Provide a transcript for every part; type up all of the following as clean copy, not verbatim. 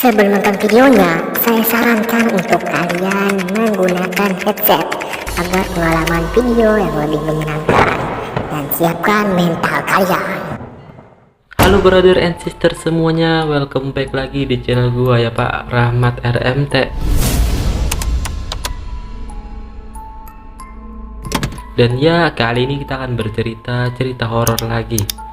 Sebelum nonton videonya, saya sarankan untuk kalian menggunakan headset agar pengalaman video yang lebih menyenangkan, dan siapkan mental kalian. Halo brother and sister semuanya, welcome back lagi di channel gua ya Pak Rahmat RMT. Dan ya, kali ini kita akan cerita horor lagi.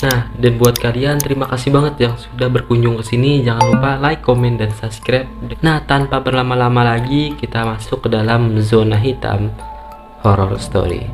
Nah, dan buat kalian terima kasih banget yang sudah berkunjung ke sini. Jangan lupa like, comment, dan subscribe. Nah, tanpa berlama-lama lagi, kita masuk ke dalam zona hitam horror story.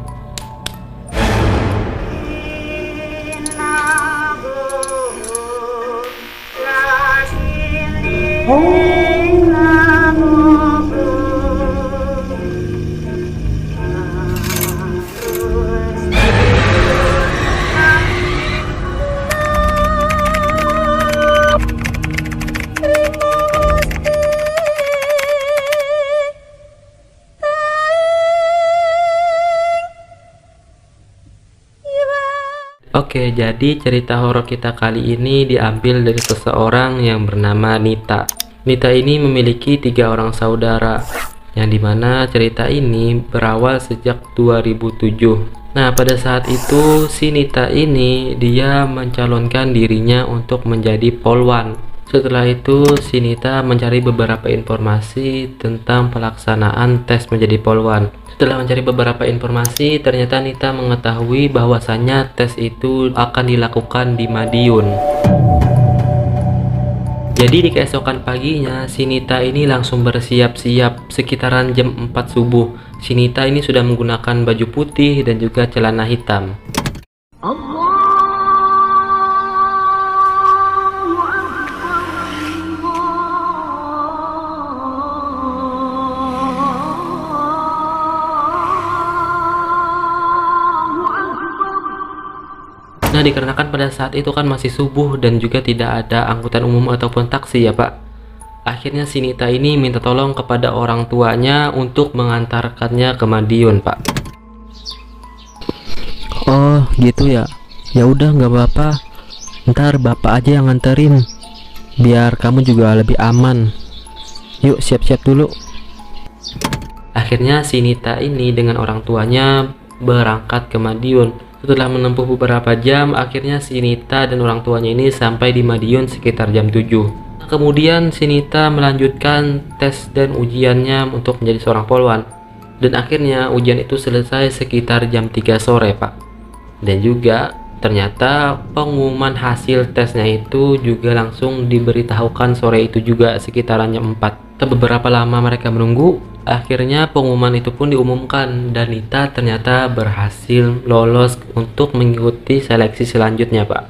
Oke, jadi cerita horor kita kali ini diambil dari seseorang yang bernama Nita. Nita ini memiliki 3 orang saudara, yang dimana cerita ini berawal sejak 2007. Nah, pada saat itu si Nita ini dia mencalonkan dirinya untuk menjadi polwan. Setelah itu si Nita mencari beberapa informasi tentang pelaksanaan tes menjadi polwan. Setelah mencari beberapa informasi, ternyata Nita mengetahui bahwasannya tes itu akan dilakukan di Madiun. Jadi di keesokan paginya, si Nita ini langsung bersiap-siap sekitaran jam 4 subuh. Si Nita ini sudah menggunakan baju putih dan juga celana hitam. Nah, dikarenakan pada saat itu kan masih subuh dan juga tidak ada angkutan umum ataupun taksi ya Pak. Akhirnya si Nita ini minta tolong kepada orang tuanya untuk mengantarkannya ke Madiun Pak. Oh gitu ya. Ya udah nggak apa-apa. Ntar bapak aja yang nganterin. Biar kamu juga lebih aman. Yuk siap-siap dulu. Akhirnya si Nita ini dengan orang tuanya berangkat ke Madiun. Setelah menempuh beberapa jam, akhirnya si Nita dan orang tuanya ini sampai di Madiun sekitar jam 7. Kemudian si Nita melanjutkan tes dan ujiannya untuk menjadi seorang polwan. Dan akhirnya ujian itu selesai sekitar jam 3 sore Pak. Dan juga ternyata pengumuman hasil tesnya itu juga langsung diberitahukan sore itu juga sekitaran jam 4. Beberapa lama mereka menunggu, akhirnya pengumuman itu pun diumumkan dan Nita ternyata berhasil lolos untuk mengikuti seleksi selanjutnya Pak.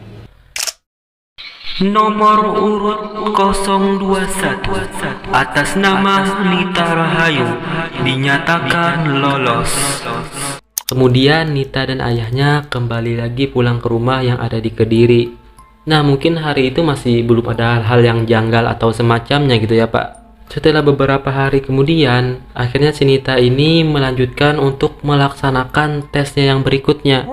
Nomor urut 021 atas nama Nita Rahayu dinyatakan lolos. Kemudian Nita dan ayahnya kembali lagi pulang ke rumah yang ada di Kediri. Nah, mungkin hari itu masih belum ada hal-hal yang janggal atau semacamnya gitu ya Pak. Setelah beberapa hari kemudian, akhirnya si Nita ini melanjutkan untuk melaksanakan tesnya yang berikutnya.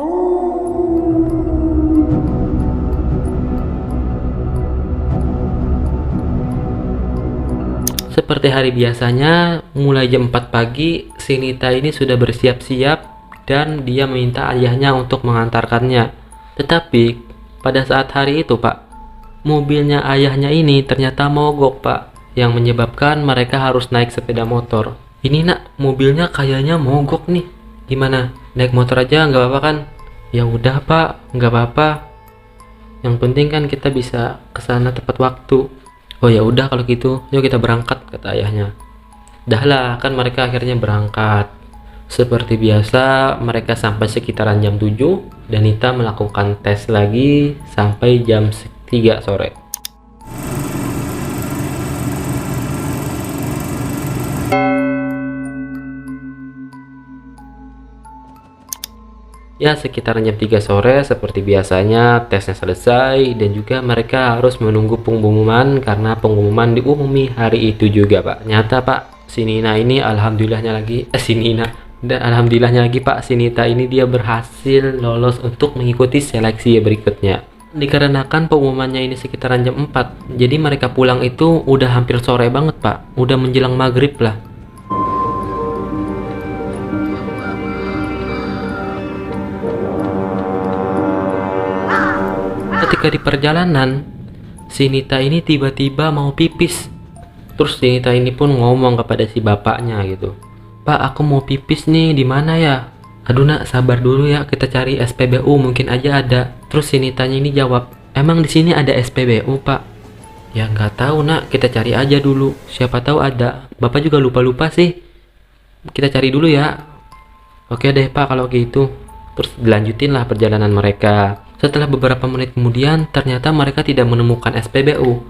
Seperti hari biasanya, mulai jam 4 pagi, si Nita ini sudah bersiap-siap dan dia meminta ayahnya untuk mengantarkannya. Tetapi pada saat hari itu Pak, mobilnya ayahnya ini ternyata mogok Pak, yang menyebabkan mereka harus naik sepeda motor. Ini nak, mobilnya kayaknya mogok nih. Gimana? Naik motor aja nggak apa-apa kan? Ya udah Pak, nggak apa-apa. Yang penting kan kita bisa kesana tepat waktu. Oh ya udah kalau gitu, yuk kita berangkat, kata ayahnya. Dahlah, kan mereka akhirnya berangkat. Seperti biasa, mereka sampai sekitaran jam 7 dan Nita melakukan tes lagi sampai jam 3 sore. Ya, sekitar jam 3 sore seperti biasanya tesnya selesai dan juga mereka harus menunggu pengumuman karena pengumuman diumumi hari itu juga Pak. Nyata Pak, si Nina ini alhamdulillahnya lagi Pak, si Nita ini dia berhasil lolos untuk mengikuti seleksi berikutnya. Dikarenakan pengumumannya ini sekitaran jam 4, jadi mereka pulang itu udah hampir sore banget pak, udah menjelang maghrib lah. Ketika di perjalanan, si Nita ini tiba-tiba mau pipis. Terus si Nita ini pun ngomong kepada si bapaknya gitu, "Pak, aku mau pipis nih, di mana ya?" "Aduh nak, sabar dulu ya, kita cari SPBU, mungkin aja ada." Terus si Nitanya ini jawab, "Emang di sini ada SPBU, Pak?" "Ya nggak tahu nak, kita cari aja dulu, siapa tahu ada. Bapak juga lupa-lupa sih. Kita cari dulu ya." "Oke deh Pak kalau gitu." Terus dilanjutin lah perjalanan mereka. Setelah beberapa menit kemudian, ternyata mereka tidak menemukan SPBU.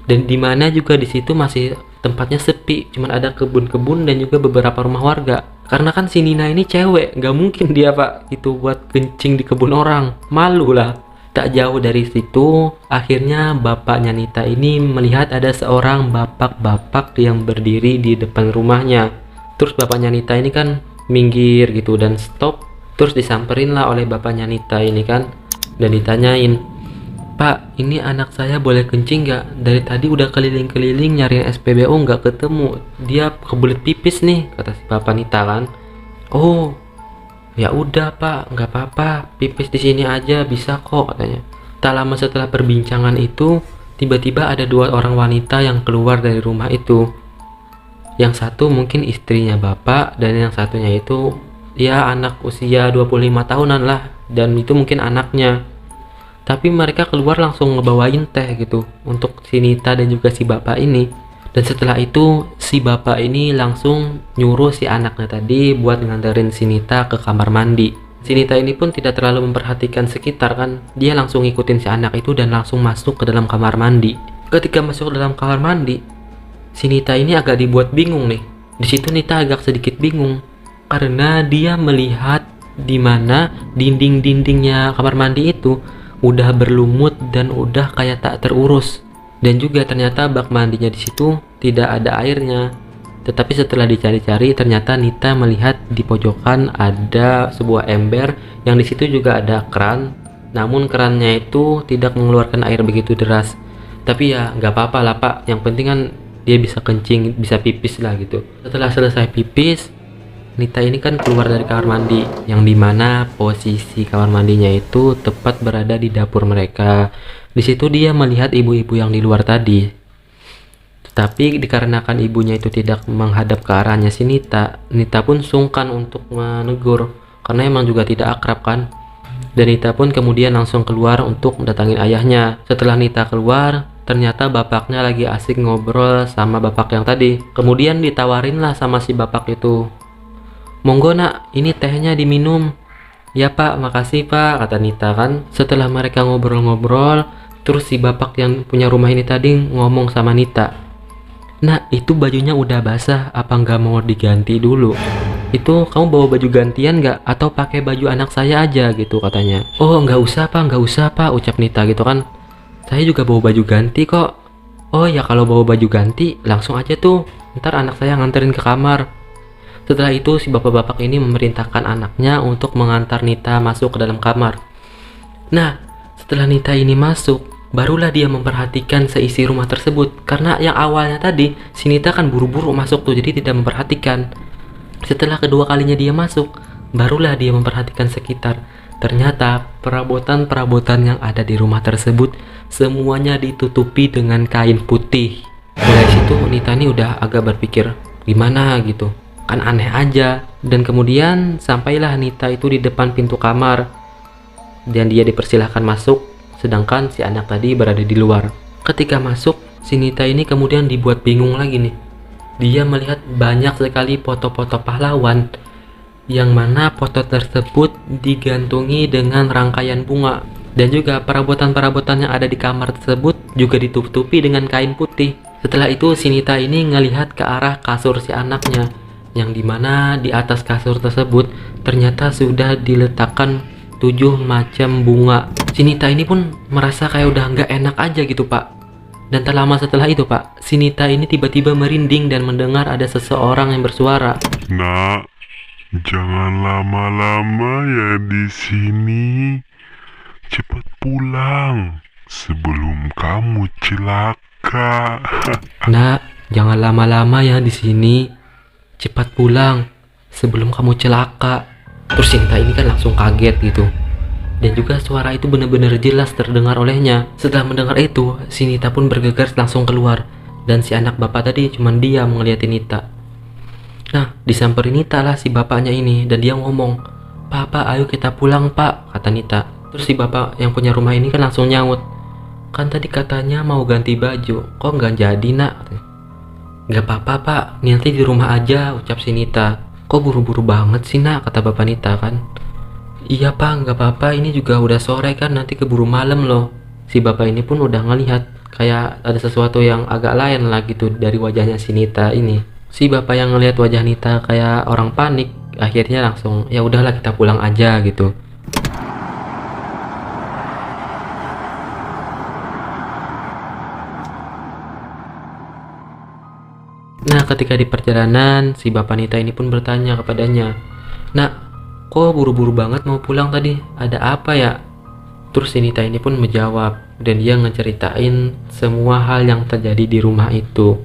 Dan di mana juga di situ masih tempatnya sepi, cuman ada kebun-kebun dan juga beberapa rumah warga. Karena kan si Nina ini cewek, nggak mungkin dia pak itu buat kencing di kebun orang, malu lah. Tak jauh dari situ, akhirnya bapaknya Nita ini melihat ada seorang bapak-bapak yang berdiri di depan rumahnya. Terus bapaknya Nita ini kan minggir gitu dan stop. Terus disamperin lah oleh bapaknya Nita ini kan, dan ditanyain, "Pak, ini anak saya boleh kencing nggak? Dari tadi udah keliling-keliling nyariin SPBU nggak ketemu. Dia kebelet pipis nih," kata si bapak Nita kan. "Oh, ya udah Pak, nggak apa-apa, pipis di sini aja bisa kok," katanya. Tak lama setelah perbincangan itu, tiba-tiba ada dua orang wanita yang keluar dari rumah itu. Yang satu mungkin istrinya bapak, dan yang satunya itu ya anak usia 25 tahunan lah, dan itu mungkin anaknya. Tapi mereka keluar langsung ngebawain teh gitu untuk si Nita dan juga si bapak ini. Dan setelah itu si bapak ini langsung nyuruh si anaknya tadi buat nganterin si Nita ke kamar mandi. Si Nita ini pun tidak terlalu memperhatikan sekitar kan, dia langsung ngikutin si anak itu dan langsung masuk ke dalam kamar mandi. Ketika masuk ke dalam kamar mandi, si Nita ini agak dibuat bingung nih. Di situ Nita agak sedikit bingung karena dia melihat di mana dinding-dindingnya kamar mandi itu udah berlumut dan udah kayak tak terurus, dan juga ternyata bak mandinya di situ tidak ada airnya. Tetapi setelah dicari-cari, ternyata Nita melihat di pojokan ada sebuah ember yang di situ juga ada keran, namun kerannya itu tidak mengeluarkan air begitu deras. Tapi ya nggak apa-apa lah pak, yang penting kan dia bisa kencing, bisa pipis lah gitu. Setelah selesai pipis, Nita ini kan keluar dari kamar mandi, yang dimana posisi kamar mandinya itu tepat berada di dapur mereka. Di situ dia melihat ibu-ibu yang di luar tadi. Tetapi dikarenakan ibunya itu tidak menghadap ke arahnya si Nita, Nita pun sungkan untuk menegur karena emang juga tidak akrab kan. Dan Nita pun kemudian langsung keluar untuk mendatangin ayahnya. Setelah Nita keluar, ternyata bapaknya lagi asik ngobrol sama bapak yang tadi. Kemudian ditawarin lah sama si bapak itu, "Monggo nak, ini tehnya diminum." "Ya pak, makasih pak," kata Nita kan. Setelah mereka ngobrol-ngobrol, terus si bapak yang punya rumah ini tadi ngomong sama Nita, "Nah, itu bajunya udah basah, apa nggak mau diganti dulu? Itu kamu bawa baju gantian nggak? Atau pakai baju anak saya aja gitu," katanya. "Oh nggak usah pak," ucap Nita gitu kan. "Saya juga bawa baju ganti kok." "Oh ya kalau bawa baju ganti, langsung aja tuh, ntar anak saya nganterin ke kamar." Setelah itu si bapak-bapak ini memerintahkan anaknya untuk mengantar Nita masuk ke dalam kamar. Nah, setelah Nita ini masuk, barulah dia memperhatikan seisi rumah tersebut. Karena yang awalnya tadi, si Nita kan buru-buru masuk tuh, jadi tidak memperhatikan. Setelah kedua kalinya dia masuk, barulah dia memperhatikan sekitar. Ternyata perabotan-perabotan yang ada di rumah tersebut semuanya ditutupi dengan kain putih. Dari situ Nita ini udah agak berpikir, gimana gitu, kan aneh aja. Dan kemudian sampailah Nita itu di depan pintu kamar dan dia dipersilahkan masuk, sedangkan si anak tadi berada di luar. Ketika masuk, si Nita ini kemudian dibuat bingung lagi nih. Dia melihat banyak sekali foto-foto pahlawan, yang mana foto tersebut digantungi dengan rangkaian bunga, dan juga perabotan-perabotan yang ada di kamar tersebut juga ditutupi dengan kain putih. Setelah itu si Nita ini ngelihat ke arah kasur si anaknya, yang dimana di atas kasur tersebut ternyata sudah diletakkan 7 macam bunga. Si Nita ini pun merasa kayak udah nggak enak aja gitu pak. Dan tak lama setelah itu pak, si Nita ini tiba-tiba merinding dan mendengar ada seseorang yang bersuara, "Nak, jangan lama-lama ya di sini. cepat pulang sebelum kamu celaka. Nak, jangan lama-lama ya di sini. Cepat pulang sebelum kamu celaka. Terus si Nita ini kan langsung kaget gitu. Dan juga suara itu benar-benar jelas terdengar olehnya. Setelah mendengar itu, si Nita pun bergegas langsung keluar. Dan si anak bapak tadi cuma diam ngeliatin Nita. Nah, disamperin Nita lah si bapaknya ini. Dan dia ngomong, "Pak, ayo kita pulang pak," kata Nita. Terus si bapak yang punya rumah ini kan langsung nyaut, "Kan tadi katanya mau ganti baju, kok nggak jadi nak?" "Nggak apa-apa pak, nanti di rumah aja," ucap si Nita. "Kok buru-buru banget sih nak?" kata bapak Nita kan. "Iya pak, nggak apa-apa, ini juga udah sore kan, nanti keburu malam loh." Si bapak ini pun udah ngelihat kayak ada sesuatu yang agak lain lah gitu dari wajahnya si Nita ini. Si bapak yang ngelihat wajah Nita kayak orang panik, akhirnya langsung, "Ya udahlah kita pulang aja," gitu. Nah, ketika di perjalanan, si bapak Nita ini pun bertanya kepadanya, "Nak, kok buru-buru banget mau pulang tadi? Ada apa ya?" Terus si Nita ini pun menjawab, dan dia ngeceritain semua hal yang terjadi di rumah itu.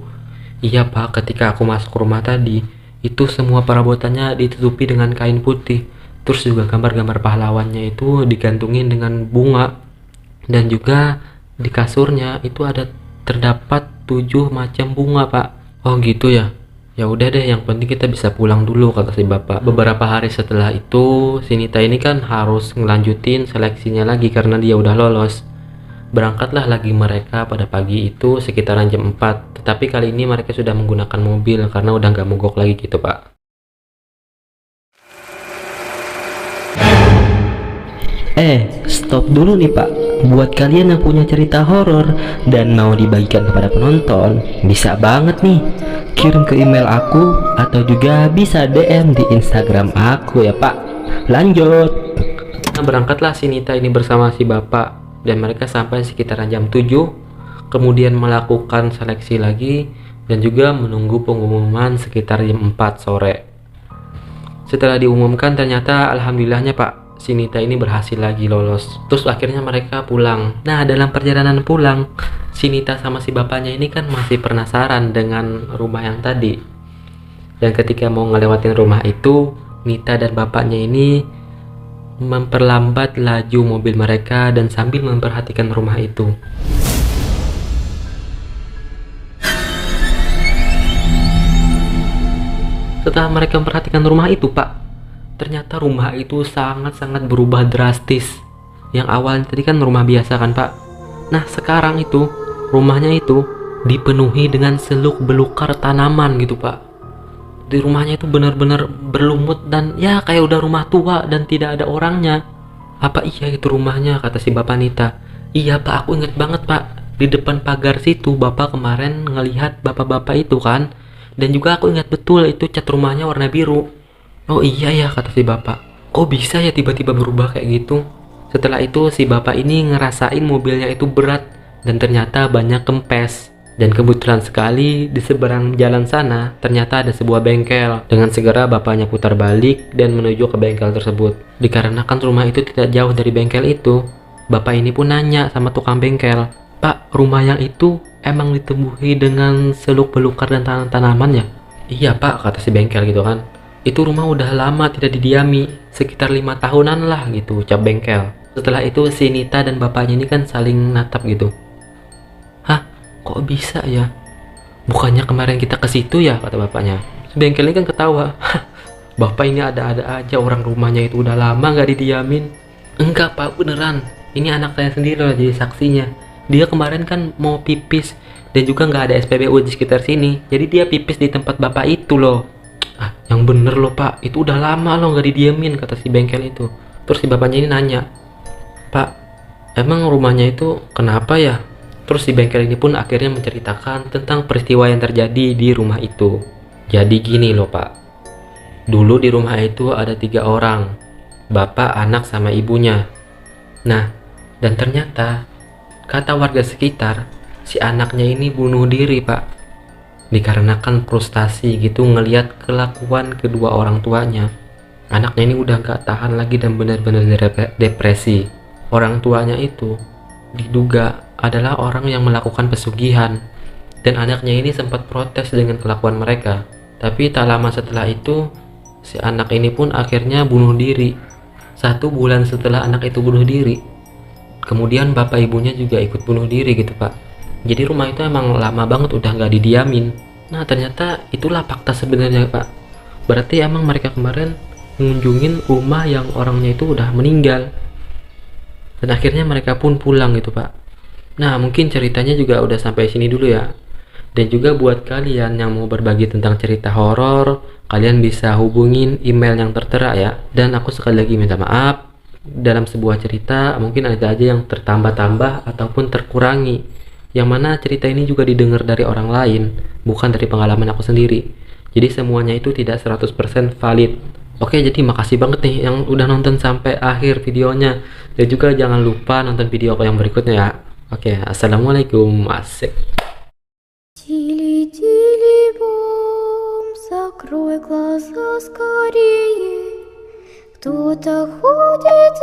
"Iya pak, ketika aku masuk rumah tadi, itu semua perabotannya ditutupi dengan kain putih. Terus juga gambar-gambar pahlawannya itu digantungin dengan bunga. Dan juga di kasurnya itu terdapat 7 macam bunga pak." "Oh gitu ya. Ya udah deh, yang penting kita bisa pulang dulu," kata si bapak. Beberapa hari setelah itu, si Nita ini kan harus ngelanjutin seleksinya lagi karena dia udah lolos. Berangkatlah lagi mereka pada pagi itu sekitaran jam 4. Tetapi kali ini mereka sudah menggunakan mobil karena udah nggak mogok lagi gitu pak. Stop dulu nih pak. Buat kalian yang punya cerita horor dan mau dibagikan kepada penonton, bisa banget nih kirim ke email aku atau juga bisa DM di Instagram aku ya pak. Lanjut. Nah, berangkatlah si Nita ini bersama si bapak dan mereka sampai sekitaran jam 7, kemudian melakukan seleksi lagi dan juga menunggu pengumuman sekitar jam 4 sore. Setelah diumumkan ternyata alhamdulillahnya pak, si Nita ini berhasil lagi lolos. Terus akhirnya mereka pulang. Nah, dalam perjalanan pulang, si Nita sama si bapaknya ini kan masih penasaran dengan rumah yang tadi. Dan ketika mau ngelewatin rumah itu, Nita dan bapaknya ini memperlambat laju mobil mereka dan sambil memperhatikan rumah itu. Setelah mereka memperhatikan rumah itu pak, ternyata rumah itu sangat-sangat berubah drastis. Yang awalnya tadi kan rumah biasa kan pak. Nah sekarang itu rumahnya itu dipenuhi dengan seluk belukar tanaman gitu pak. Di rumahnya itu benar-benar berlumut dan ya kayak udah rumah tua dan tidak ada orangnya. "Apa iya itu rumahnya?" kata si bapak Nita. "Iya pak, aku inget banget pak. Di depan pagar situ bapak kemarin ngelihat bapak-bapak itu kan. Dan juga aku ingat betul itu cat rumahnya warna biru." "Oh iya ya," kata si bapak. "Kok bisa ya tiba-tiba berubah kayak gitu?" Setelah itu si bapak ini ngerasain mobilnya itu berat dan ternyata banyak kempes. Dan kebetulan sekali di seberang jalan sana ternyata ada sebuah bengkel. Dengan segera bapaknya putar balik dan menuju ke bengkel tersebut. Dikarenakan rumah itu tidak jauh dari bengkel itu, bapak ini pun nanya sama tukang bengkel, "Pak, rumah yang itu emang ditumbuhi dengan seluk belukar dan tanaman ya?" "Iya pak," kata si bengkel gitu kan. "Itu rumah udah lama tidak didiami, sekitar 5 tahunan lah," gitu ucap bengkel. Setelah itu si Nita dan bapaknya ini kan saling natap gitu. "Hah, kok bisa ya? Bukannya kemarin kita ke situ ya?" kata bapaknya. Si bengkel ini kan ketawa. "Bapak ini ada-ada aja, orang rumahnya itu udah lama nggak didiamin." "Enggak pak, beneran. Ini anak saya sendiri loh jadi saksinya. Dia kemarin kan mau pipis dan juga nggak ada SPBU di sekitar sini. Jadi dia pipis di tempat bapak itu loh." "Ah, yang bener loh pak, itu udah lama loh nggak didiamin," kata si bengkel itu. Terus si bapaknya ini nanya, "Pak, emang rumahnya itu kenapa ya?" Terus si bengkel ini pun akhirnya menceritakan tentang peristiwa yang terjadi di rumah itu. "Jadi gini loh pak, dulu di rumah itu ada 3 orang, bapak, anak, sama ibunya. Nah, dan ternyata kata warga sekitar, si anaknya ini bunuh diri pak. Dikarenakan frustasi gitu ngelihat kelakuan kedua orang tuanya. Anaknya ini udah gak tahan lagi dan benar-benar depresi. orang tuanya itu diduga adalah orang yang melakukan pesugihan, dan anaknya ini sempat protes dengan kelakuan mereka. Tapi tak lama setelah itu, si anak ini pun akhirnya bunuh diri. 1 bulan setelah anak itu bunuh diri, kemudian bapak ibunya juga ikut bunuh diri gitu pak. Jadi rumah itu emang lama banget udah nggak didiamin. Nah ternyata itulah fakta sebenarnya pak. Berarti emang mereka kemarin mengunjungin rumah yang orangnya itu udah meninggal, dan akhirnya mereka pun pulang gitu pak. Nah mungkin ceritanya juga udah sampai sini dulu ya. Dan juga buat kalian yang mau berbagi tentang cerita horor, kalian bisa hubungin email yang tertera ya. Dan aku sekali lagi minta maaf, dalam sebuah cerita mungkin ada aja yang tertambah-tambah ataupun terkurangi, yang mana cerita ini juga didengar dari orang lain, bukan dari pengalaman aku sendiri. Jadi semuanya itu tidak 100% valid. Oke, jadi makasih banget nih yang udah nonton sampai akhir videonya. Dan juga jangan lupa nonton video aku yang berikutnya ya. Oke, assalamualaikum. Asik. Тили-тили-бом, закрой глаза скорее. Кто-то ходит